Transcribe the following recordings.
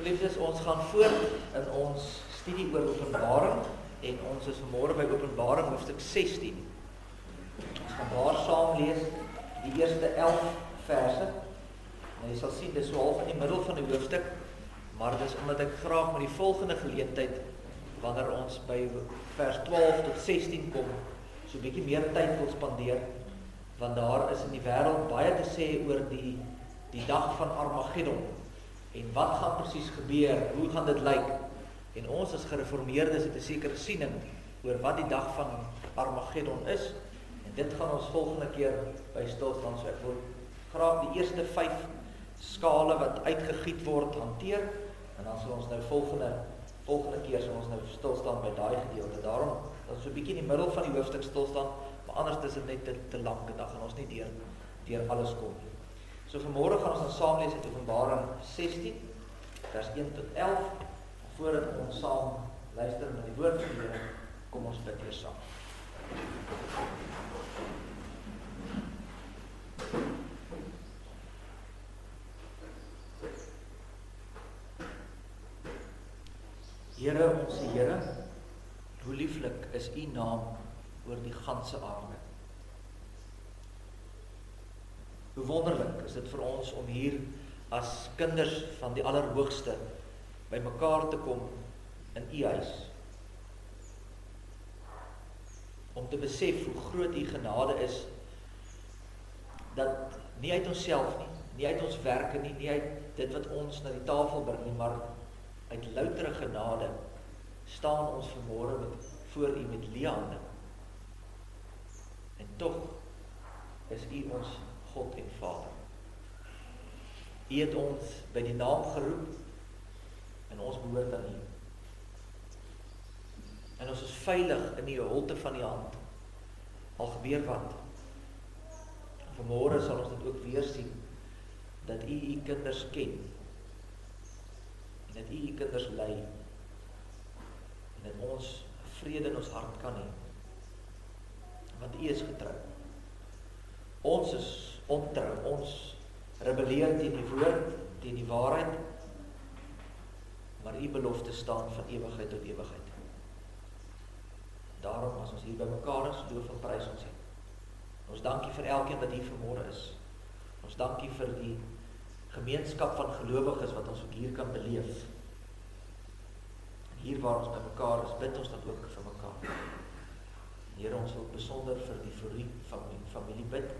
Geliefdes, ons gaan voort in ons studie oor Openbaring en ons is vanmôre by Openbaring hoofstuk 16. Ons gaan daar saam lees die eerste 11 verse. En jy sal sien, dis so half in die middel van die hoofstuk, maar dis omdat ek graag met die volgende geleentheid, wanneer ons by vers 12 tot 16 kom, so 'n bietjie meer tyd wil spandeer, want daar is in die wêreld baie te sê oor die dag van Armageddon. En wat gaan presies gebeur? Hoe gaan dit lyk? En ons as gereformeerdes het 'n sekere siening oor wat die dag van Armageddon is. En dit gaan ons volgende keer by stil staan. So ek wil graag die eerste 5 skale wat uitgegiet word hanteer. En dan sal ons nou volgende keer sal ons nou stil staan by daai gedeelte. Daarom dat ons so 'n bietjie in die middel van die hoofstuk stil staan, maar anders is dit net te lank 'n dag en ons nie deur alles kom nie. So vanmôre gaan ons dan saam lees uit Openbaring 16, vers 1 tot 11. Voordat ons saam luister na die woord van die Here, kom ons bid eers saam. Here, ons Here, hoe lieflik is U naam oor die ganse aarde. Hoe wonderlik is dit vir ons om hier as kinders van die Allerhoogste by mekaar te kom in U huis. Om te besef hoe groot U genade is, dat nie uit onsself nie uit ons werke nie uit dit wat ons na die tafel bring nie, maar uit loutere genade staan ons vanmôre voor U met leë hande. En tog is U ons God en Vader. U het ons by die naam geroep en ons behoort aan U. En ons is veilig in die holte van U hand. Al gebeur wat. Vanmôre sal ons dit ook weer sien dat U kinders ken en dat U kinders lei en dat ons vrede in ons hart kan hê. Want U is getrou. Ons is ontrou, ons rebelleer teen die woord, teen die waarheid, maar U belofte staan van ewigheid tot ewigheid. Daarom as ons hier by mekaar is, loof en prys ons U. Ons dankie vir elkeen wat hier vanmôre is. Ons dankie vir die gemeenskap van gelowiges wat ons ook hier kan beleef. En hier waar ons by mekaar is, bid ons dan ook vir mekaar. Here, ons wil besonder vir die Fourie familie bid,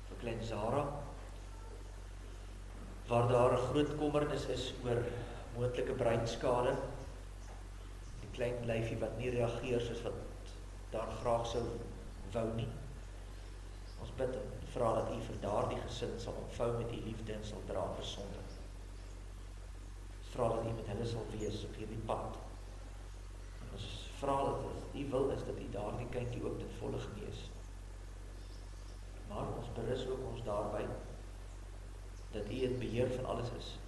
vir klein Zara, waar daar 'n groot kommernis is oor moontlike breinskade, die klein lyfie wat nie reageer soos wat daar graag sou wou nie. Ons bid en vra dat U vir daardie gesin sal omvou met U liefde en sal dra vir sonde. Ons vra dat U met hulle sal wees op hierdie pad. En ons vra dat U wil is dat U daardie kindjie ook ten volle genees. Maar ons berus ook ons daarby dat U het beheer van alles is.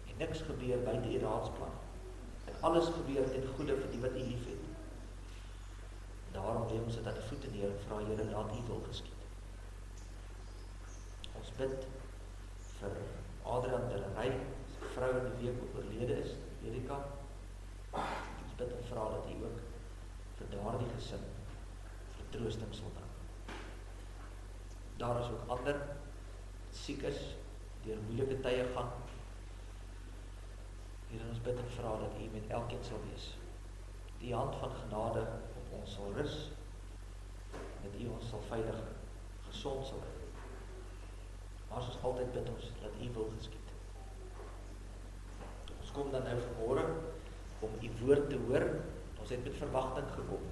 En niks gebeur buite U raadsplan. En alles gebeur ten goeie vir die wat U liefhet. Daarom lê ons dit aan die voete neer en vra Here, laat U wil geskied. Ons bid vir Adrian Delary, sy vrou in die week oorlede is, Erika. Ons bid en vra dat U ook vir daardie gesin vertroosting sal bring. Daar is ook ander siek is, deur moeilike tye gaan. Here, ons bid en vra dat U met elkeen sal wees. Die hand van genade op ons sal rus, dat U ons sal veilig, gesond sal hou. Maar soos altyd bid ons dat U wil geskied. Ons kom dan nou vanmôre om U woord te hoor. Ons het met verwagting gekom.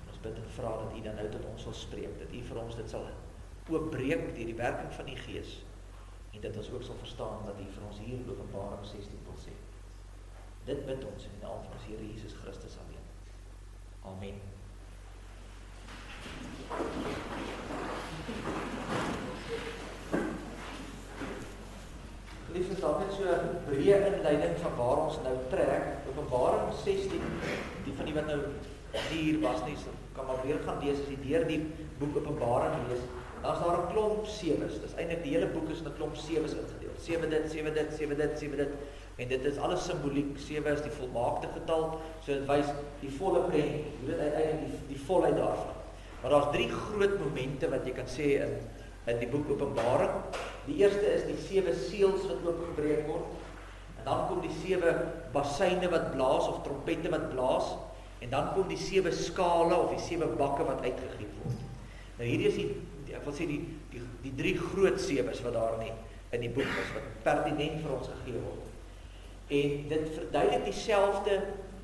Ons bid en vra dat U dan nou tot ons sal spreek, dat U vir ons dit sal oopbreek deur die werking van U Gees en dat ons ook sal verstaan wat U vir ons hier in Openbaring 16 wil sê. Dit bid ons in die naam van ons Here Jesus Christus alleen. Amen. Liefdes, daar net so 'n breë inleiding van waar ons nou trek. Openbaring 16, die van die wat nou hier was nie, so kan maar weer gaan lees as jy deur die boek Openbaring lees. Dan is daar 'n klomp sewes. Dis eintlik die hele boek is in 'n klomp sewes ingedeel. 7 dit, 7 dit, 7 dit, 7 dit. En dit is alles simboliek. 7 is die volmaakte getal, so dit wys die volle prent. Hoe dit uiteindelik die volheid daarvan. Maar daar's 3 groot momente wat jy kan sê in die boek Openbaring. Die eerste is die 7 seels wat oopgebreek word. En dan kom die 7 basyne wat blaas of trompette wat blaas. En dan kom die 7 skale of die 7 bakke wat uitgegiet word. Nou hierdie is ek wil sê die 3 groot sewes wat daar in die boek is, wat pertinent vir ons gegee word. En dit verduidelik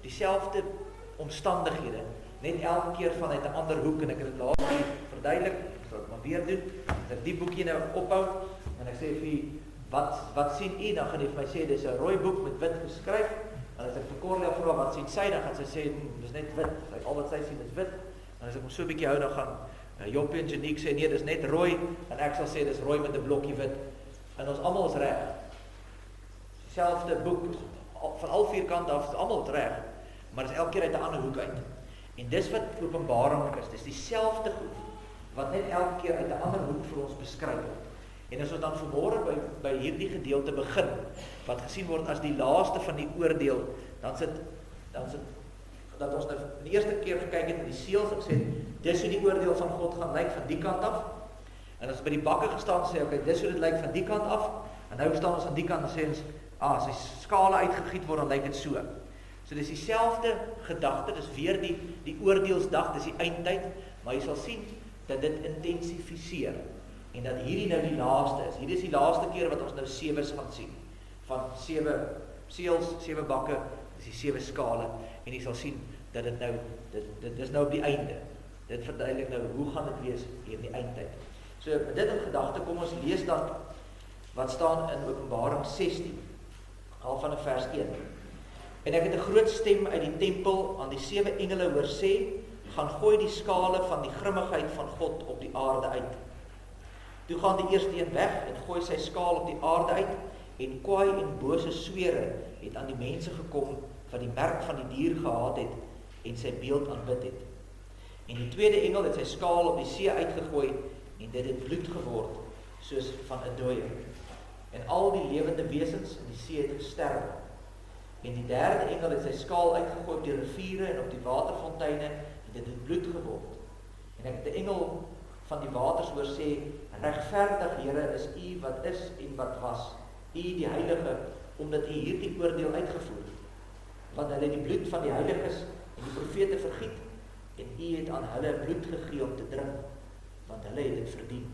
dieselfde omstandighede, net elke keer vanuit 'n ander hoek, en ek het dit later verduidelik, ek sal dit maar weer doen, as ek die boekie nou ophou, en ek sê vir u, wat sien u, dan gaan hy vir my sê, dis 'n rooi boek met wit geskryf, en as ek vir Cornelia vra, wat sien sy, dan gaan sy sê, dis net wit, al wat sy sien is wit, en as ek hom so 'n bietjie hou, dan gaan Joppie en Janiek sê, nee, dis net rooi, en ek sal sê, dis rooi met 'n blokkie wit, en ons almal is reg. Selfde boek, van al 4 kante af, is almal reg, maar is elke keer uit 'n ander hoek uit. En dis wat Openbaring is, dis dieselfde goed, wat net elke keer uit 'n ander hoek vir ons beskryf word. En as ons dan vanmôre by hierdie gedeelte begin, wat gesien word as die laaste van die oordeel, dan sit dat ons nou die eerste keer gekyk het in die seels en gesê, dis hoe die oordeel van God gaan lyk van die kant af. En as ons by die bakke gestaan sê, okay, dis hoe dit lyk van die kant af, en nou staan ons aan die kant en sê ons, as die skale uitgegiet word, dan lyk dit so. So dis dieselfde gedagte, dis weer die oordeelsdag, dis die eindtyd, maar jy sal sien dat dit intensifiseer, en dat hierdie nou die laaste is. Hierdie is die laaste keer wat ons nou sewes gaan sien, van 7 seels, 7 bakke, dis die 7 skale, en jy sal sien dat dit nou, dit is nou op die einde. Dit verduidelik nou, hoe gaan dit wees hier in die eindtyd. So, met dit in gedagte, kom ons lees dan, wat staan in Openbaring 16, al van vers 1. En ek het 'n groot stem uit die tempel aan die 7 engele hoor sê, gaan gooi die skale van die grimmigheid van God op die aarde uit. Toe gaan die eerste een weg en gooi sy skaal op die aarde uit, en kwaai en bose swere het aan die mense gekom, wat die merk van die dier gehaat het, en sy beeld aanbid het. En die tweede engel het sy skaal op die see uitgegooi, en dit het bloed geword, soos van 'n dooie. En al die lewende wesens in die see het gesterwe. En die derde engel het sy skaal uitgegooi op die riviere en op die waterfonteine, en dit het bloed geword. En ek het die engel van die waters hoor sê, regverdig Here is u wat is en wat was, u die heilige, omdat u hierdie oordeel uitgevoer het. Want hulle die bloed van die heiliges en die profete vergiet, en u het aan hulle bloed gegee om te drink, want hulle het dit verdien.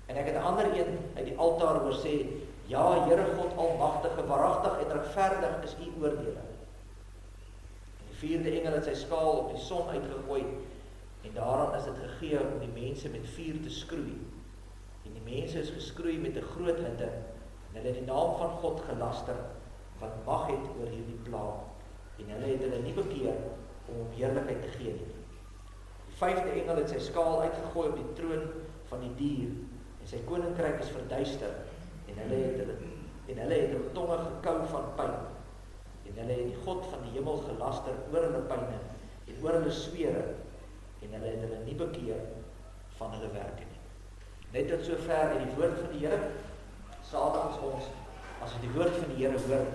En ek het 'n ander een uit die altaar hoor sê, ja, Here God almagtige, waaragtig en regverdig is u oordeele. En die vierde engel het sy skaal op die son uitgegooi, en daaraan is dit gegee om die mense met vuur te skroei. En die mense is geskroei met 'n groot hitte, en hulle het die naam van God gelaster, wat mag het oor hierdie plaag, en hulle het hulle nie bekeer om hom heerlikheid te gee nie. Die vyfde engel het sy skaal uitgegooi op die troon van die dier, en sy koninkryk is verduister, en hulle het hulle tonge gekou van pyn, en hulle het die God van die hemel gelaster oor hulle pyne, en oor hulle swere, en hulle het hulle nie bekeer van hulle werke nie. Net tot sover uit die woord van die Here. Salig is ons, as ons die woord van die Here hoor,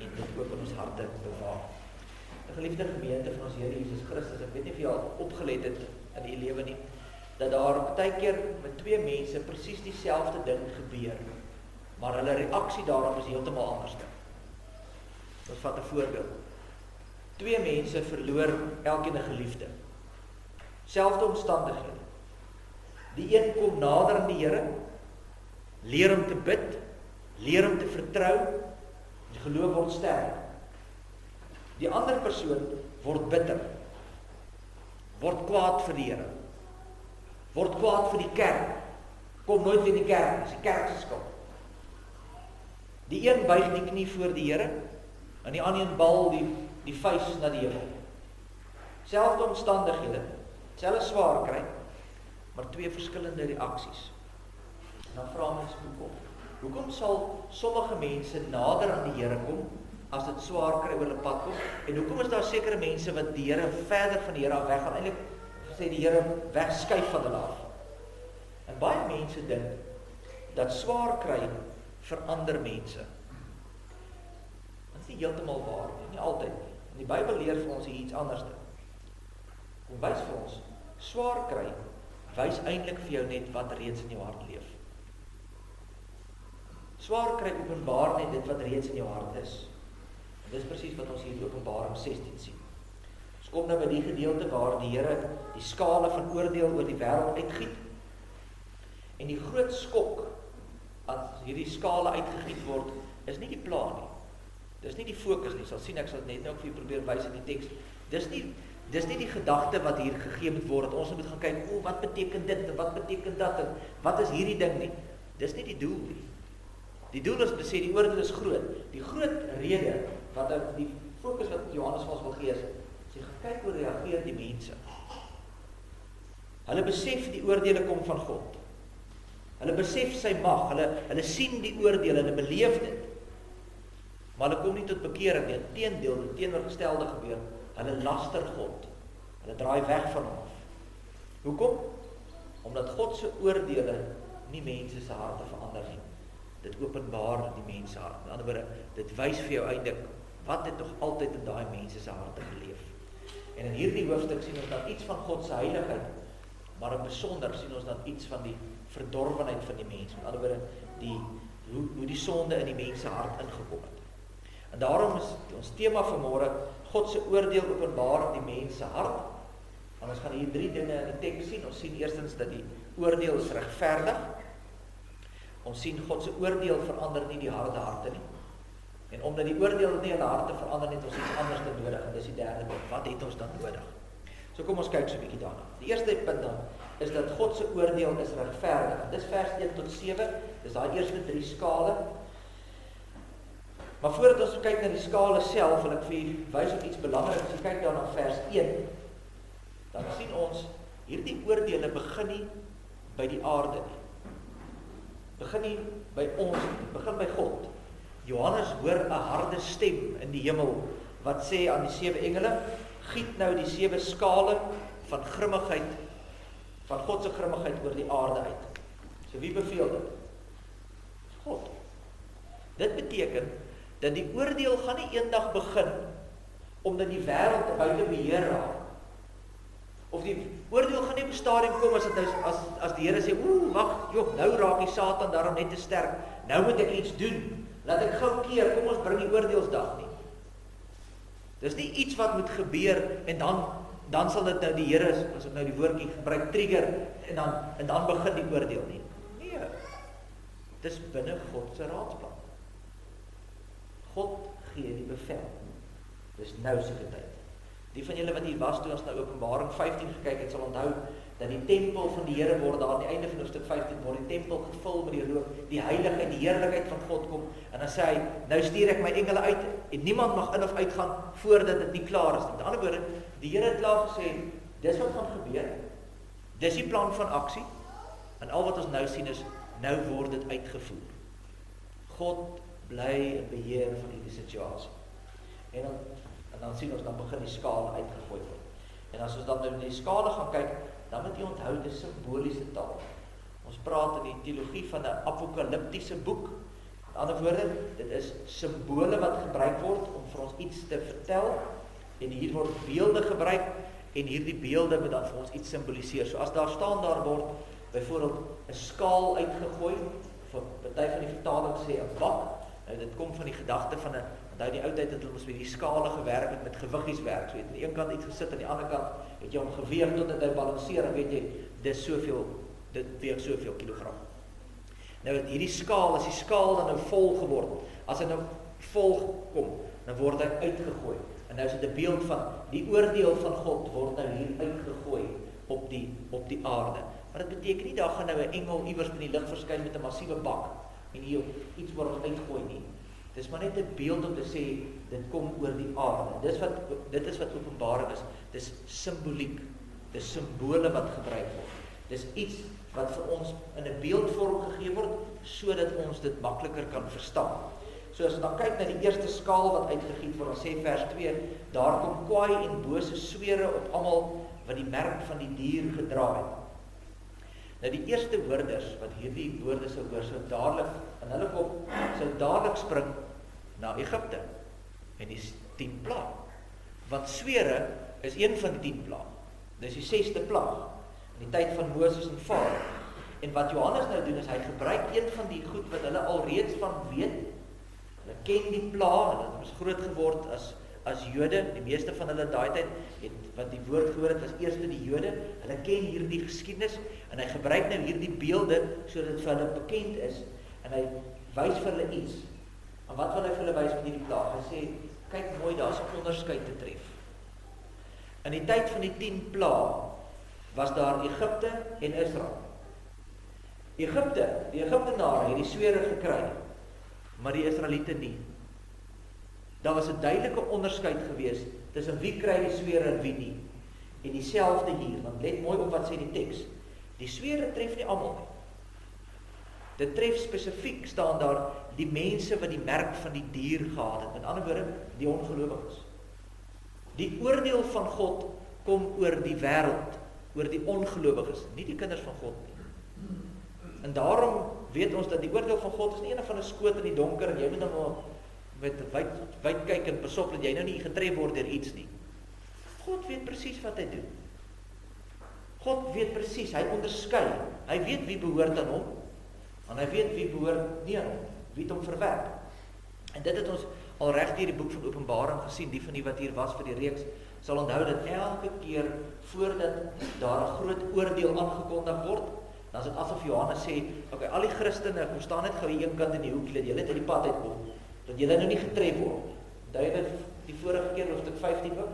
en dit ook in ons harte bewaar. Die geliefde gemeente van ons Here Jesus Christus, ek weet nie of jy al opgelet het in die lewe nie, dat daar baie keer met 2 mense presies dieselfde ding gebeur, maar hulle reaksie daarop is heeltemal anders. Ons vat 'n voorbeeld. 2 mense verloor elkeen 'n geliefde. Selfde omstandighede. Die een kom nader aan die Here, leer hom te bid, leer hom te vertrou, die geloof word sterk. Die ander persoon word bitter, word kwaad vir die Here, word kwaad vir die kerk, kom nooit weer in die kerk, is die kerk se skuld. Die een buig die knie voor die Here, en die ander een bal die vuis na die hemel. Selfde omstandighede, selfde swaar kry, maar 2 verskillende reaksies. En dan vra mens hoekom sal sommige mense nader aan die Here kom, as dit swaar kry oor hulle pad kom, en hoekom is daar sekere mense wat die Here verder van die Here af weggaan, eintlik sê die Here wegskuif van hulle af. En baie mense dink dat swaar kry verander mense. Dit is nie heeltemal waar nie altyd nie. En die Bybel leer vir ons hier iets anders. Kom wys vir ons, swaar kry wys eintlik vir jou net wat reeds in jou hart leef. Swaar kry openbaar net dit wat reeds in jou hart is. En dis presies wat ons hier in Openbaring 16 sien. Ons kom nou by die gedeelte waar die Here die skale van oordeel oor die wêreld uitgiet. En die groot skok as hierdie skale uitgegiet word, is nie die plan nie. Dis nie die fokus nie. Sal sien, ek sal net nou vir julle probeer wys in die teks. Dis nie die gedagte wat hier gegee moet word. Ons moet gaan kyk, wat beteken dit en wat beteken dat en wat is hierdie ding nie. Dis nie die doel nie. Die doel is om te sê die oordeel is groot. Die groot rede wat die fokus wat Johannes vir ons wil gee is, sê kyk hoe reageer die mense. Hulle besef die oordeele kom van God. Hulle besef sy mag, hulle sien die oordeel, hulle beleef dit. Maar hulle kom nie tot bekering nie. Teendeel, die teenoorgestelde gebeur. Hulle laster God. Hulle draai weg van hom. Hoekom? Omdat God se oordeele nie mense se harte verander nie. Dit openbaar die mense hart. In ander woorde, dit wys vir jou eintlik wat het nog altyd in daai mense se harte geleef. En in hierdie hoofstuk sien ons dan iets van God se heiligheid, maar in besonder sien ons dan iets van die verdorwenheid van die mens. In ander woorde, hoe die sonde in die mens se hart ingekom het. En daarom is ons tema vanmôre God se oordeel openbaar in die mens se hart. En ons gaan hier 3 dinge in die teks sien. Ons sien eerstens dat die oordeel is regverdig. Ons sien God se oordeel verander nie die harde harte nie. En omdat die oordeel nie hulle harte verander nie, het ons iets anders nodig. En dis die derde punt. Wat het ons dan nodig? So kom ons kyk so 'n bietjie daarna. Die eerste punt dan is dat God se oordeel is regverdig. Dis vers 1 tot 7. Dis daai eerste 3 skale. Maar voordat ons kyk na die skale self, wil ek vir julle wys op iets belangriks. As jy kyk dan na vers 1, dan sien ons hierdie oordeele begin nie by die aarde nie. Begin nie by ons, begin by God. Johannes hoor 'n harde stem in die hemel wat sê aan die 7 engele, giet nou die 7 skale van grimmigheid, van God se grimmigheid oor die aarde uit. So wie beveel dit? God. Dit beteken dat die oordeel gaan nie eendag begin omdat die wêreld buite beheer raak. Of die oordeel gaan nie op 'n stadium kom as die Here sê, wag, nou raak die Satan daarom net te sterk. Nou moet ek iets doen. Laat ek gou keer, kom ons bring die oordeelsdag nie. Dis nie iets wat moet gebeur en dan sal dit nou die Here, as ek nou die woordjie gebruik, trigger en dan begin die oordeel nie. Nee. Dis binne God se raadsplan. God gee die bevel. Dis nou se tyd. Die van julle wat hier was toe ons na Openbaring 15 gekyk het, sal onthou dat die tempel van die Here word daar aan die einde van hoofstuk 15 word die tempel gevul met die rook, die heiligheid, die heerlikheid van God kom en dan sê hy, nou stuur ek my engele uit en niemand mag in of uitgaan voordat dit nie klaar is. Met ander woorde, die Here het klaar gesê, dis wat gaan gebeur. Dis die plan van aksie en al wat ons nou sien is, nou word dit uitgevoer. God bly in beheer van die situasie. En dan sien ons, dan begin die skale uitgegooi word. En as ons dan nou in die skale gaan kyk, dan moet jy onthou, dit is simboliese taal. Ons praat in die teologie van 'n apokaliptiese boek. Met ander woorde, dit is simbole wat gebruik word om vir ons iets te vertel. En hier word beelde gebruik, en hierdie beelde moet dan vir ons iets simboliseer. So as daar word, byvoorbeeld 'n skaal uitgegooi, of 'n party van die vertalings sê 'n bak. Nou dit kom van die gedagte van 'n, onthou die ou tyd het hulle mos met die skale gewerk het met gewiggies werk. So jy het aan die een kant iets gesit, aan die ander kant het jy hom geweeg totdat hy balanseer en weet jy, dit weeg soveel kilogram. Nou hierdie skaal, as die skaal dan nou vol geword, as hy nou vol kom, dan word hy uitgegooi. En nou is dit 'n beeld van die oordeel van God word nou hier uitgegooi op die aarde. Maar dit beteken nie daar gaan nou 'n engel iewers in die lug verskyn met 'n massiewe bak en hier iets oor ons uitgooi nie. Dis maar net 'n beeld om te sê dit kom oor die aarde. Dit is wat Openbaring is. Dis simboliek. Dis simbole wat gebruik word. Dis iets wat vir ons in 'n beeldvorm gegee word sodat ons dit makliker kan verstaan. So as ons dan kyk na die eerste skaal wat uitgegiet word, dan sê vers 2, daar kom kwaai en bose swere op almal wat die merk van die dier gedra het. Nou die eerste hoorders wat hierdie woorde sou hoor, sou dadelik in hulle kop sou dadelik spring na Egipte en die 10 plaag. Want swere is een van die 10 plaag. Dis die 6de plaag in die tyd van Moses en Farao. En wat Johannes nou doen is hy gebruik een van die goed wat hulle alreeds van weet. Hulle ken die plaag, hulle het groot geword as Jode, die meeste van hulle daai tyd het wat die woord gehoor het was eerste die Jode. Hulle ken hierdie geskiedenis en hy gebruik nou hierdie beelde sodat dit vir hulle bekend is en hy wys vir hulle iets. En wat wil hy vir hulle wys met hierdie plaag? Hy sê, kyk mooi, daar's 'n onderskeid te tref. In die tyd van die 10 plaag was daar Egipte en Israel. Egipte, die Egiptenare het die swere gekry, maar die Israeliete nie. Daar was 'n duidelike onderskeid gewees tussen wie kry die swere en wie nie. En dieselfde hier, want let mooi op wat sê die teks. Die swere tref nie almal nie. Dit tref spesifiek staan daar die mense wat die merk van die dier gehad het. Met ander woorde, die ongelowiges. Die oordeel van God kom oor die wêreld, oor die ongelowiges, nie die kinders van God nie. En daarom weet ons dat die oordeel van God is nie een van 'n skoot in die donker en jy moet nou met wyd kyk en pas op dat jy nou nie getref word deur iets nie. God weet presies wat hy doen. God weet presies, hy onderskei. Hy weet wie behoort aan hom en hy weet wie behoort nie aan hom, wie het hom verwerp. En dit het ons al reg deur die boek van Openbaring gesien. Die van die wat hier was vir die reeks sal onthou dat elke keer voordat daar 'n groot oordeel aangekondig word, dan is dit asof Johannes sê, okay, al die Christene, kom staan net gou hier een kant in die hoek, dat julle uit die pad uitkom, dat julle nou nie getref word. Onthou jy dit die vorige keer hoofstuk 15 ook?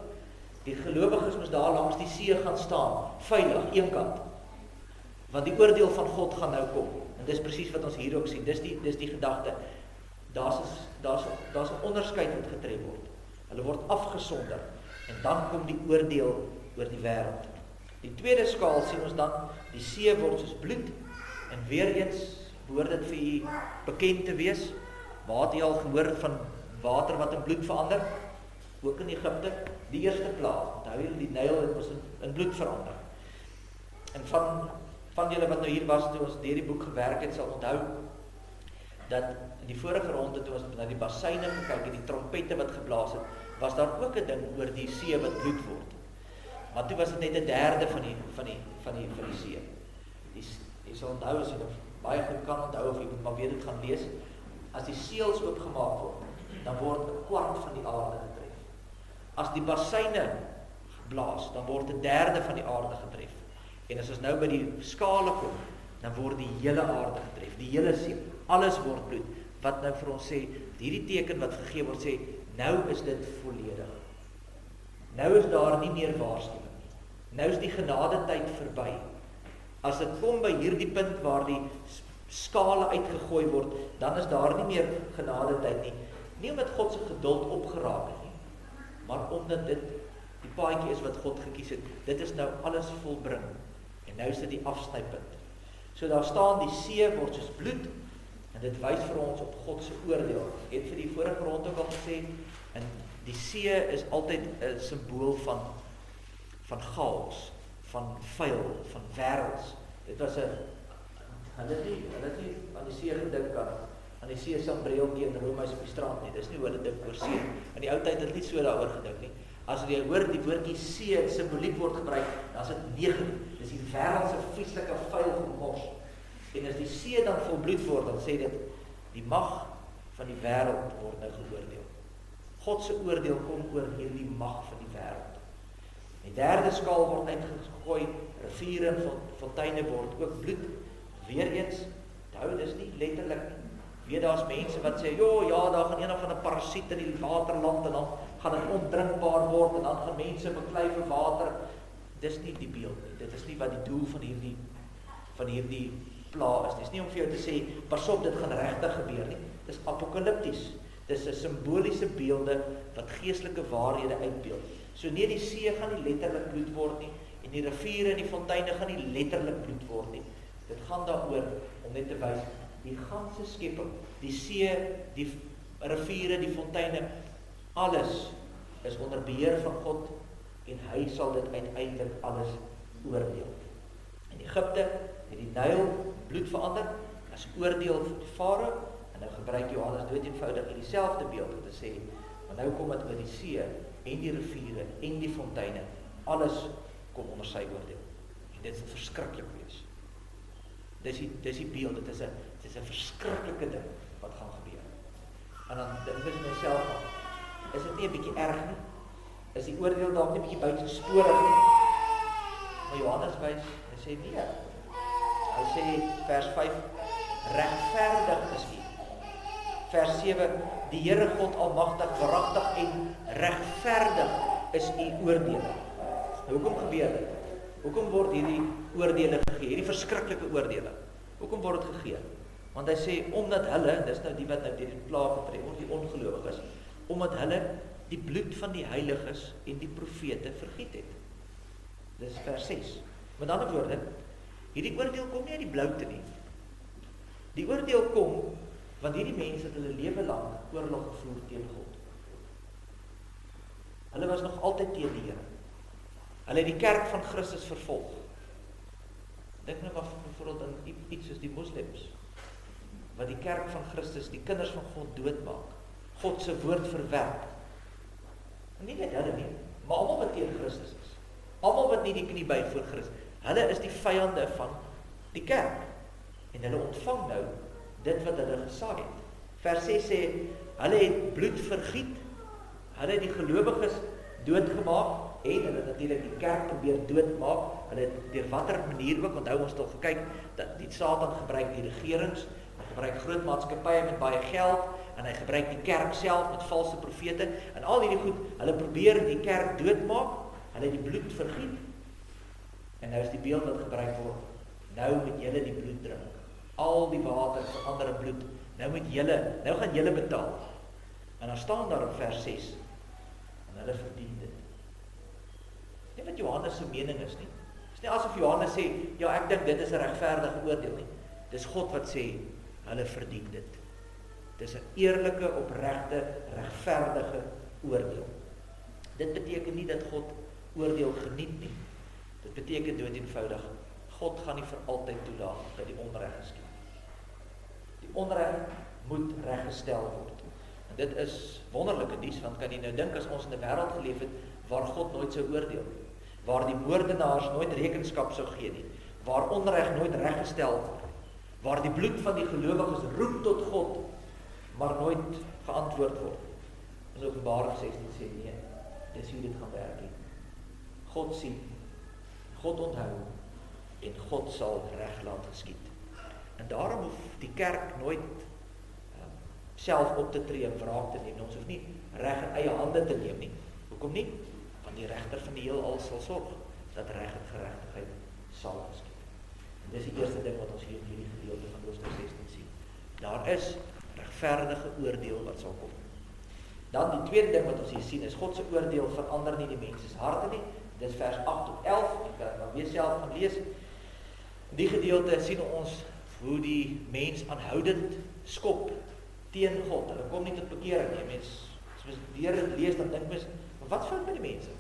Die gelowiges moes daar langs die see gaan staan, veilig, een kant. Want die oordeel van God gaan nou kom. En dis presies wat ons hier ook sien. Dis die gedagte. Daar's 'n onderskeid wat getref word. Hulle word afgesonder en dan kom die oordeel oor die wêreld. Die tweede skaal sien ons dan die see word soos bloed en weer eens behoort dit vir u bekend te wees. Waar het u al gehoor van water wat in bloed verander? Ook in Egipte, die eerste plaag. Onthou julle die Nyl het mos in bloed verander. En van julle wat nou hier was toe ons deur die boek gewerk het, sal onthou dat in die vorige ronde toe ons na die bassyne gekyk het, die trompette wat geblaas het, was daar ook 'n ding oor die see wat bloed word. Maar toe was dit net 1/3 van die see. Jy sal onthou as jy dit baie goed kan onthou of jy moet maar weer dit gaan lees. As die seels oopgemaak word, dan word 'n kwart van die aarde getref. As die bassyne blaas, dan word 1/3 van die aarde getref. En as ons nou by die skale kom, dan word die hele aarde getref, die hele see, alles word bloed. Wat nou vir ons sê, hierdie teken wat gegee word sê, nou is dit volledig. Nou is daar nie meer waarskuwing nie. Nou is die genadetyd verby. As dit kom by hierdie punt waar die skale uitgegooi word, dan is daar nie meer genadetyd nie. Nie omdat God se geduld opgeraak het nie, maar omdat dit die paadjie is wat God gekies het. Dit is nou alles volbring. En nou is dit die afsnypunt. So daar staan die see word soos bloed en dit wys vir ons op God se oordeel. Ek het vir die vorige rond ook al gesê, en die see is altyd 'n simbool van chaos, van vuil, van wêrelds. Dit was 'n hulle het nie aan die see gedink aan die see sambreel teen Romeis op die strand nie. Dis nie hoe hulle dink oor see. In die ou tyd het nie so daaroor gedink nie. As jy hoor die woordjie see simboliek word gebruik, dan is dit negatief. Dis die wêreld se vieslike vuil gemors. En as die see dan vol bloed word, dan sê dit die mag van die wêreld word nou geoordeel. God se oordeel kom oor hierdie mag van die wêreld. Die derde skaal word uitgegooi, riviere en fonteine word ook bloed. Weereens, onthou dis nie letterlik nie. Weet daar's mense wat sê, ja, daar gaan een of ander parasiet in die waterland en dan gaan dit ondrinkbaar word en dan gaan mense beklei vir water. Dis nie die beeld nie. Dit is nie wat die doel van hierdie plaag is. Dis nie om vir jou te sê, pas op, dit gaan regtig gebeur nie. Dis apokalipties. Dis 'n simboliese beelde wat geestelike waarhede uitbeeld. So nee, die see gaan nie letterlik bloed word nie en die riviere en die fonteine gaan nie letterlik bloed word nie. Dit gaan daaroor om net te wys die ganse skepping, die see, die riviere, die fonteine, alles is onder beheer van God en hy sal dit uiteindelik alles oordeel. In Egipte het die Nyl bloed verander, as oordeel vir die Farao, en nou gebruik Johannes dood eenvoudig in dieselfde beeld om te sê, maar nou kom dit oor die see, en die riviere, en die fonteine, alles kom onder sy oordeel. En dit sal verskriklik wees. Dis die beeld, dit is 'n verskriklike ding wat gaan gebeur. En dan dink ek myself, is dit nie 'n bietjie erg nie? Is die oordeel dalk nie 'n bietjie buitensporig nie? Maar Johannes wys, hy sê nee. Hy sê vers 5, regverdig is U. Vers 7, die Here God almagtig, waaragtig en regverdig is U oordeele. Nou, hoekom gebeur dit? Hoekom word hierdie oordeele gegee, hierdie verskriklike oordeele? Hoekom word dit gegee? Want hy sê, omdat hulle, dis nou die wat nou deur die plaag getref word, die ongelowiges, omdat hulle die bloed van die heiliges en die profete vergiet het. Dis vers 6. Met ander woorde, hierdie oordeel kom nie uit die bloute nie. Die oordeel kom, want hierdie mense het hulle lewe lank oorlog gevoer teen God. Hulle was nog altyd teen die Here. Hulle het die kerk van Christus vervolg. Dink nou maar byvoorbeeld aan iets soos die moslems, wat die kerk van Christus, die kinders van God doodmaak, God se woord verwerp. En nie net hulle nie, maar almal wat teen Christus is. Almal wat nie die knie buig voor Christus. Hulle is die vyande van die kerk. En hulle ontvang nou dit wat hulle gesaai het. Vers 6 sê, hulle het bloed vergiet, hulle het die gelowiges doodgemaak, en hulle natuurlik die kerk probeer doodmaak, hulle het deur watter manier ook, onthou ons het al gekyk, dat die Satan gebruik die regerings, hy gebruik groot maatskappye met baie geld, en hy gebruik die kerk self met valse profete, en al hierdie goed, hulle probeer die kerk doodmaak, hulle het die bloed vergiet, en nou is die beeld wat gebruik word, nou moet julle die bloed drink, al die water verander in bloed, nou gaan julle betaal, en dan staan daar in vers 6, en hulle verdien dit. Nie wat Johannes se mening is nie. Dit is nie asof Johannes sê, ja ek dink dit is 'n regverdige oordeel nie. Dis God wat sê, hulle verdien dit. Dis 'n eerlike, opregte, regverdige oordeel. Dit beteken nie dat God oordeel geniet nie. Dit beteken dood eenvoudig, God gaan nie vir altyd toelaat dat die onreg geskied. Die onreg moet reggestel word. En dit is wonderlike nuus, want kan jy nou dink as ons in 'n wêreld geleef het waar God nooit sou oordeel, waar die moordenaars nooit rekenskap sou gee nie, waar onreg nooit reggestel word, waar die bloed van die gelowiges roep tot God, maar nooit geantwoord word. In Openbaring 16 sê nee, dis hoe dit gaan werk nie. God sien, God onthou, en God sal reg laat geskied. En daarom hoef die kerk nooit self op te tree en wraak te neem. Ons hoef nie reg in eie hande te neem nie. Hoekom nie? Want die regter van die heelal sal sorg dat reg en geregtigheid sal geskied. En dis die eerste ding wat ons hier in hierdie gedeelte van Hoofstuk 16 sien. Daar is regverdige oordeel wat sal kom. Dan die tweede ding wat ons hier sien is God se oordeel verander nie die mens se harte nie. Dis vers 8 tot 11. Ek kan maar weer self gaan lees. In die gedeelte sien ons hoe die mens aanhoudend skop teen God. Hulle kom nie tot bekering nie. Mens, as mens deur dit lees, dan dink mens, wat fout met die mense?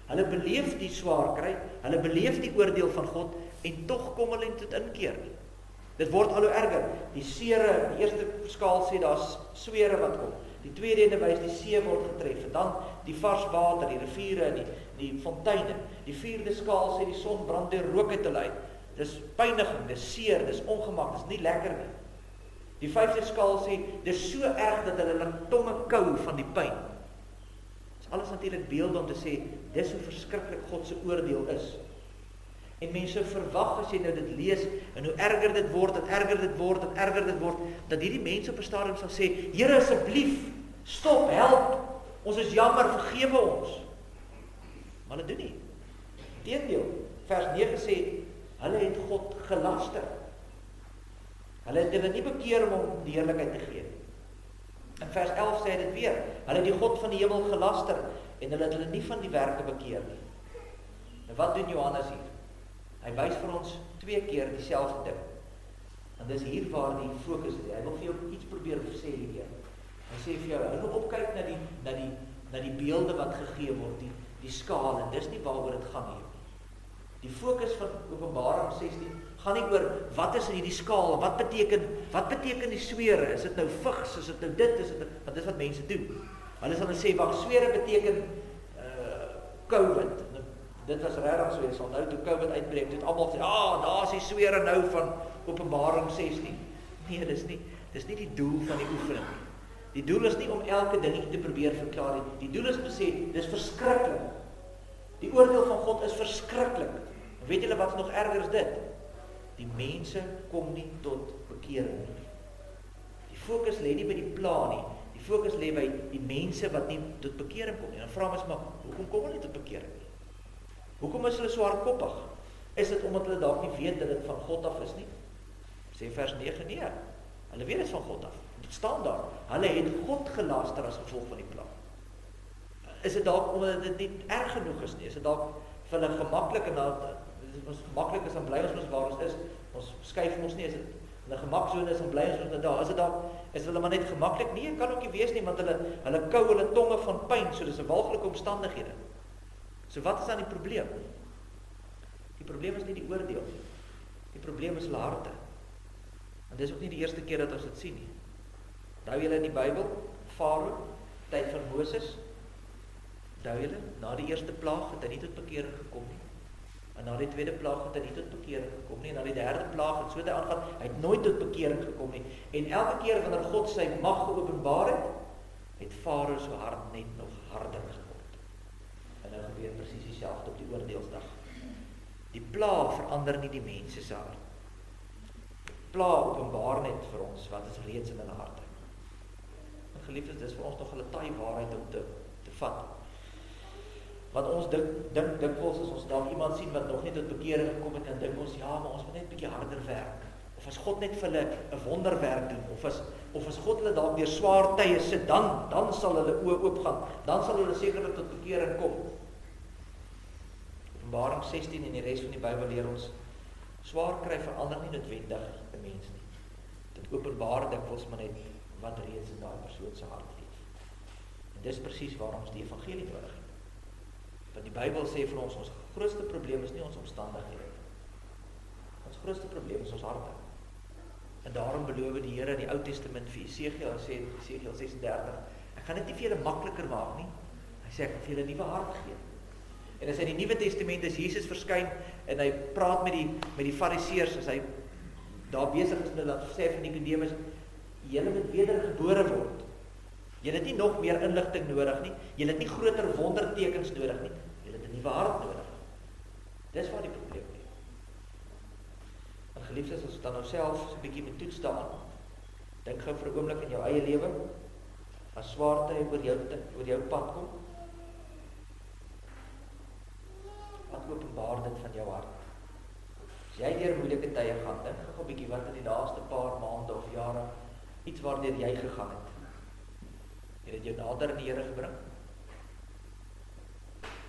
Hulle beleef die swaar kry, hulle beleef die oordeel van God, en tog kom hulle nie tot inkeer nie. Dit word al hoe erger. Die sere, die eerste skaal sê daar's swere wat kom. Die tweede ene wys die see word getref, en dan die vars water, die riviere, die fonteine. Die vierde skaal sê die son brand deur rook uit hulle uit. Dis pyniging, dis seer, dis ongemak, dis nie lekker nie. Die vyfde skaal sê, dis so erg dat hulle tonge kou van die pyn. Dis alles natuurlik beelde om te sê, dis hoe verskriklik God se oordeel is. En mense verwag as jy nou dit lees, en hoe erger dit word, en erger dit word, en erger dit word, dat hierdie mense op 'n stadium sal sê, Here asseblief, stop, help, ons is jammer, vergewe ons. Maar hulle doen nie. Teendeel, vers 9 sê, hulle het God gelaster. Hulle het hulle nie bekeer om hom die heerlikheid te gee. In vers 11 sê dit weer, hulle het die God van die hemel gelaster, en hulle het hulle nie van die werke bekeer nie. En wat doen Johannes hier? Hy wys vir ons 2 keer dieselfde ding. En dis hier waar die fokus is. Hy wil vir jou iets probeer sê hier. Hy sê vir jou, hou opkyk na die beelde wat gegee word, die skaal, en dis nie waaroor dit gaan hier. Die fokus van Openbaring 16 gaan nie oor wat is in hierdie skaal, wat beteken die swere, is dit nou vigs, is dit nou dit, is dit, want dit is wat mense doen. Hulle sal sê, wag, swere beteken COVID. Dit was regtig so, jy sal nou toe COVID uitbreek, toe almal sê, daar is die swere nou van Openbaring 16. Nee, dis nie die doel van die oefening nie. Die doel is nie om elke ding te probeer verklaar nie. Die doel is om te sê, dis verskriklik. Die oordeel van God is verskriklik. En weet julle wat nog erger is dit? Die mense kom nie tot bekering nie. Die fokus lê nie by die pla nie. Die fokus lê by die mense wat nie tot bekering kom nie. Dan vra mens maar, hoekom kom hulle nie tot bekering nie? Hoekom is hulle so hardkoppig? Is dit omdat hulle dalk nie weet dat dit van God af is nie? Sê vers 9, nee. Hulle weet dit van God af. Dit staan daar. Hulle het God gelaster as gevolg van die plan. Is dit dalk omdat dit nie erg genoeg is nie? Is dit dalk vir hulle gemaklik en dat ons gemaklik is en bly ons waar ons is? Ons skuif ons nie, is dit 'n gemaksone is en bly ons daar? Is dit dalk is hulle maar net gemaklik? Nee, kan ook nie wees nie, want hulle kou hulle tonge van pyn, so dis 'n walglike omstandighede. So wat is dan die probleem? Die probleem is nie die oordeel nie. Die probleem is hulle harte. En dis ook nie die eerste keer dat ons dit sien nie. Onthou julle in die Bybel, Farao, tyd van Moses, onthou julle, na die eerste plaag het hy nie tot bekering gekom nie. En na die tweede plaag het hy nie tot bekering gekom nie. En na die derde plaag het so dit aangaan, hy het nooit tot bekering gekom nie. En elke keer wanneer God sy mag geopenbaar het Farao so hard net nog harder geword. En nou gebeur presies dieselfde op die oordeelsdag. Die plaag verander nie die mense se hart. Die plaag openbaar net vir ons wat is reeds in hulle harte. En geliefdes, dis vir ons nog 'n taai waarheid om te vat. Want ons dink dikwels as ons dalk iemand sien wat nog nie tot bekering gekom het, dan dink ons, ja, maar ons moet net 'n bietjie harder werk. Of as God net vir hulle 'n wonderwerk doen, of as God hulle dalk deur swaar tye sit, dan sal hulle oë oopgaan. Dan sal hulle sekerlik tot bekering kom. Openbaring 16 en die res van die Bybel leer ons, swaar kry verander nie noodwendig 'n mens nie. Dit openbaar dikwels maar net wat reeds in daai persoon se hart leef. En dis presies waarom ons die evangelie nodig het. Want die Bybel sê vir ons grootste probleem is nie ons omstandighede. Ons grootste probleem is ons harte. En daarom beloof die Here in die Ou Testament vir Esegiel, hy sê in Esegiel 36, ek gaan dit nie vir julle makliker maak nie. Hy sê ek gaan vir julle 'n nuwe hart gee. En as hy in die Nuwe Testament is Jesus verskyn en hy praat met die Fariseërs, as hy daar besig is met hulle sê van Nikodemus, julle moet wedergebore word. Julle het nie nog meer inligting nodig nie. Julle het nie groter wondertekens nodig nie. Julle het 'n nuwe hart nodig. Dis waar die probleem lê. En geliefdes, as ons dan nou self so 'n bietjie met toets staan, dink gou vir 'n oomblik in jou eie lewe, as swaarte oor jou pad kom, wat openbaar dit van jou hart? As jy deur moeilike tye gaan, dink gou 'n bietjie wat in die laaste paar maande of jare iets waardeur jy gegaan het. Het dit jou nader aan die Here gebring?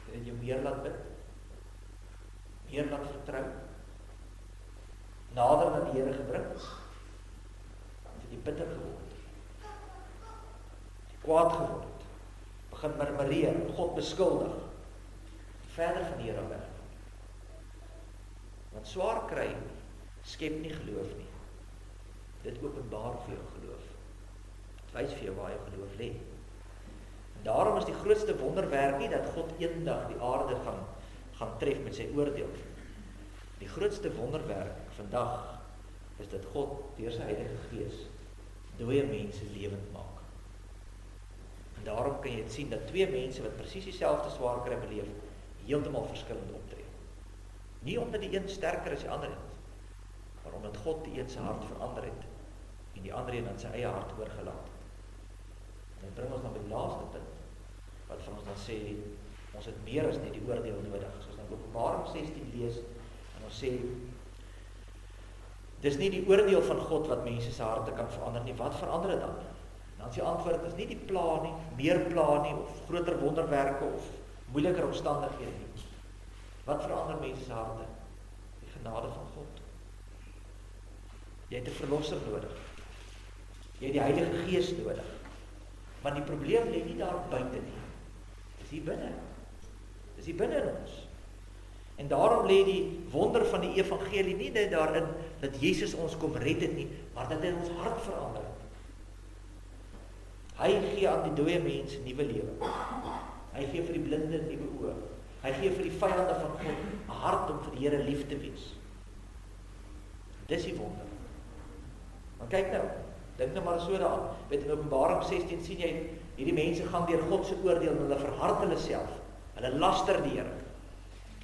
Het dit jou meer laat bid? Meer laat vertrou? Nader aan die Here gebring? Of het jy bitter geword? Kwaad geword? Begin murmureer, God beskuldig? Verder van die Here weg? Want swaar kry skep nie geloof nie. Dit openbaar vir jou geloof. Dit wys vir jou waar jou geloof lê. En daarom is die grootste wonderwerk nie dat God eendag die aarde gaan tref met sy oordeel. Die grootste wonderwerk vandag is dat God deur sy Heilige Gees dooie mense lewend maak. En daarom kan jy dit sien dat twee mense wat presies dieselfde swaar kry beleef, heeltemal verskillend optree. Nie omdat die een sterker as die ander is, maar omdat God die een se hart verander het en die ander een aan sy eie hart oorgelaat het. En dit bring ons dan by die laaste punt, wat vir ons dan sê, ons het meer as net die oordeel nodig. As ons dan Openbaring 16 lees, en ons sê, dis nie die oordeel van God wat mense se harte kan verander nie, wat verander dit dan? En as die antwoord is nie die pla nie, meer pla nie, of groter wonderwerke, of moeiliker omstandighede nie. Wat verander mense se harte? Die genade van God. Jy het 'n verlosser nodig. Jy het die Heilige Gees nodig. Want die probleem lê nie daar buite nie. Dis hier binne. Dis hier binne in ons. En daarom lê die wonder van die evangelie nie net daarin dat Jesus ons kom red het nie, maar dat hy ons hart verander. Hy gee aan die dooie mens nuwe lewe. Hy gee vir die blinde nuwe oë. Hy gee vir die vyande van God 'n hart om vir die Here lief te wees. Dis die wonder. Maar kyk nou, dink nou maar so daaraan. Met in Openbaring 16 sien jy, hierdie mense gaan deur God se oordeel en hulle verhard hulle self. Hulle laster die Here.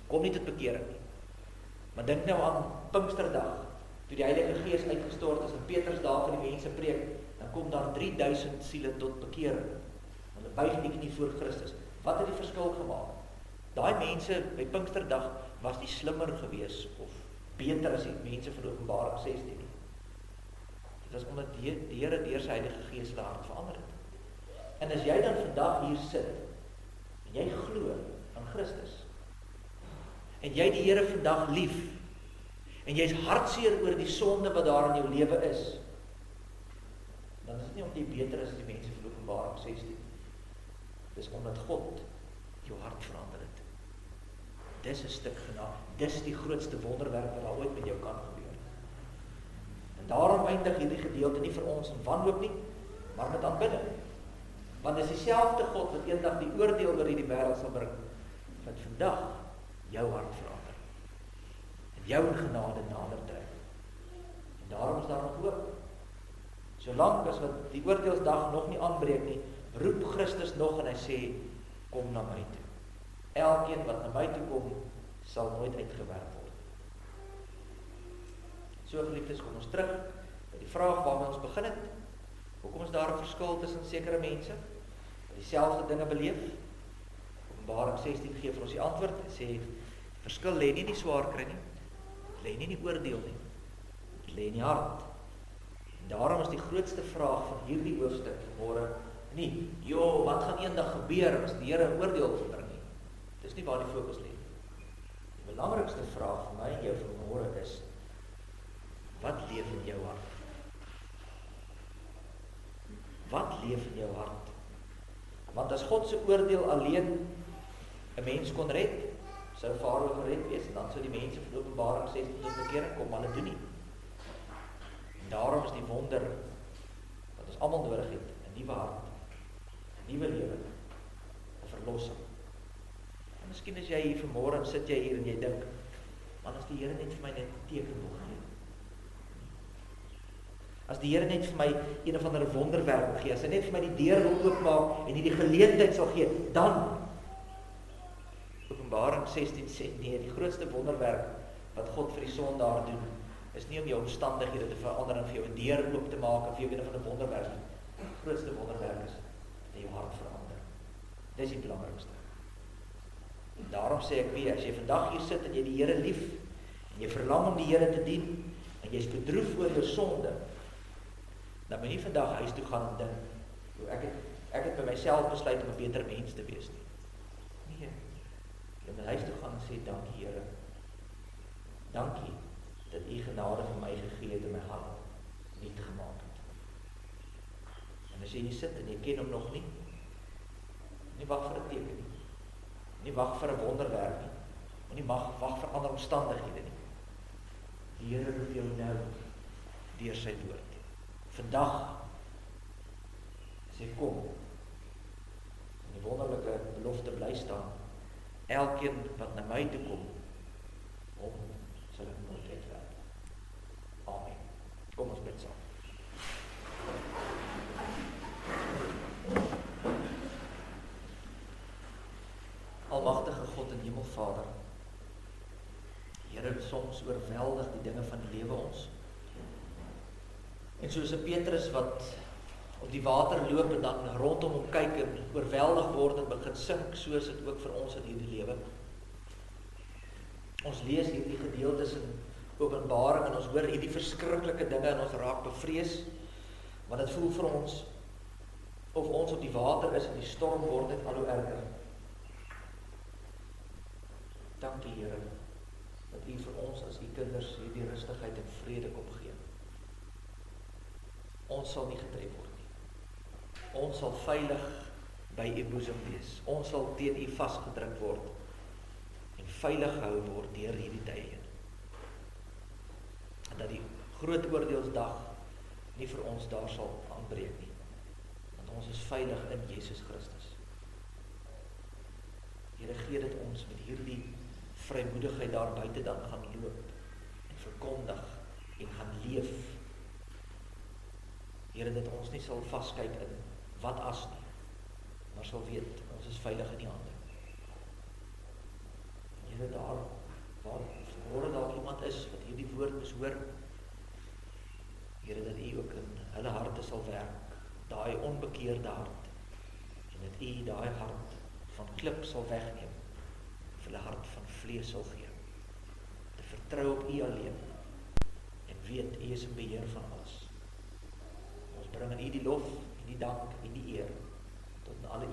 Kom nie tot bekering nie. Maar dink nou aan Pinksterdag, toe die Heilige Gees uitgestort is en Petrus daar vir die mense preek, dan kom daar 3000 siele tot bekering. Hulle buig die knie voor Christus. Wat het die verskil gemaak? Daai mense by Pinksterdag was nie slimmer gewees of beter as die mense van Openbaring 16 nie. Dit was omdat die Here deur sy Heilige Gees hulle hart verander het. En as jy dan vandag hier sit en jy glo aan Christus en jy die Here vandag lief en jy's hartseer oor die sonde wat daar in jou lewe is, dan is dit nie omdat jy beter is as die mense van Openbaring 16. Dis omdat God jou hart verander het. Dis 'n stuk genade. Dis die grootste wonderwerk wat daar ooit met jou kan gebeur. En daarom eindig hierdie gedeelte nie vir ons in wanhoop nie, maar met aanbidding. Want dis dieselfde God wat eendag die oordeel oor hierdie wêreld sal bring, wat vandag jou hart verander. En jou in genade nader trek. En daarom is daar nog hoop. Solank as wat die oordeelsdag nog nie aanbreek nie, roep Christus nog en hy sê, kom na my toe. Elkeen wat na my toe kom, sal nooit uitgewerp word. So geliefdes, kom ons terug by die vraag waarmee ons begin het. Hoekom is daar 'n verskil tussen sekere mense wat dieselfde dinge beleef? Openbaring 16 gee vir ons die antwoord. Hy sê, die verskil lê nie in die swaar kry nie, lê nie in die oordeel nie, dit lê in die hart. En daarom is die grootste vraag van hierdie hoofstuk môre nie, wat gaan eendag gebeur as die Here 'n oordeel verbring nie. Dis nie waar die fokus lê. Die belangrikste vraag vir my en jou vanmôre is, wat leef in jou hart? Wat leef in jou hart? Want as God se oordeel alleen 'n mens kon red, sou Farao gered wees, en dan sou die mense van Openbaring 16 tot bekering kom, maar hulle doen nie. En daarom is die wonder wat ons almal nodig het, 'n nuwe hart, 'n nuwe lewe, 'n verlossing. En miskien as jy hier vanmôre sit jy hier en jy dink, man, as die Here net vir my net 'n teken wil gee. As die Here net vir my een of ander wonderwerk wil gee, as hy net vir my die deur wil oopmaak en die geleentheid sal gee, dan Openbaring 16 sê, nee, die grootste wonderwerk wat God vir die sondaar doen, is nie om jou omstandighede te verander en vir jou 'n deur oop te maak of vir jou een of ander wonderwerk. Die grootste wonderwerk is dat jou hart verander. Dis die belangrikste. En daarom sê ek weer, as jy vandag hier sit en jy die Here lief en jy verlang om die Here te dien en jy is bedroef oor jou sonde, dan moet jy nie vandag huis toe gaan en dink, ek het by myself besluit om 'n beter mens te wees nie. Nee. Jy moet huis toe gaan en sê, dankie Here. Dankie dat U genade vir my gegee het en my hart nuut gemaak het. En as jy hier sit en jy ken hom nog nie wag vir 'n teken nie. Nie wag vir 'n wonderwerk nie. Moenie wag vir ander omstandighede nie. Die Here roep jou nou deur sy woord. Vandag sê kom. En die wonderlike belofte bly staan. Elkeen wat na my toe kom, hom sal ek nooit uitwerp. Amen. Kom ons bid saam. Almagtige God en Hemelvader, Here, soms oorweldig die dinge van die lewe ons. En soos 'n Petrus wat op die water loop en dan rondom hom kyk en oorweldig word en begin sink, so is dit ook vir ons in hierdie lewe. Ons lees hierdie gedeeltes in Openbaring en ons hoor hierdie verskriklike dinge en ons raak bevrees, want dit voel vir ons of ons op die water is en die storm word net al hoe erger. Dankie Here, dat U vir ons as U kinders hierdie rustigheid en vrede kom gee. Ons sal nie getref word nie. Ons sal veilig by U boesem wees. Ons sal teen U vasgedruk word en veilig gehou word deur hierdie tye heen. En dat die groot oordeelsdag nie vir ons daar sal aanbreek nie. Want ons is veilig in Jesus Christus. Here, gee dit ons met hierdie vrymoedigheid daar buite dan gaan loop en verkondig en gaan leef. Here, dat ons nie sal vaskyk in wat as nie, maar sal weet, ons is veilig in die hande. Here, daar waar vanmôre dalk iemand is wat hierdie woord moes hoor, Here, dat U ook in hulle harte sal werk, daai onbekeerde hart, en dat U daai hart van klip sal wegneem, vir hulle hart van vlees sal gee, te vertrou op U alleen, en weet U is in beheer van alles. Ons bring aan U die lof, en die dank, en die eer, tot in alle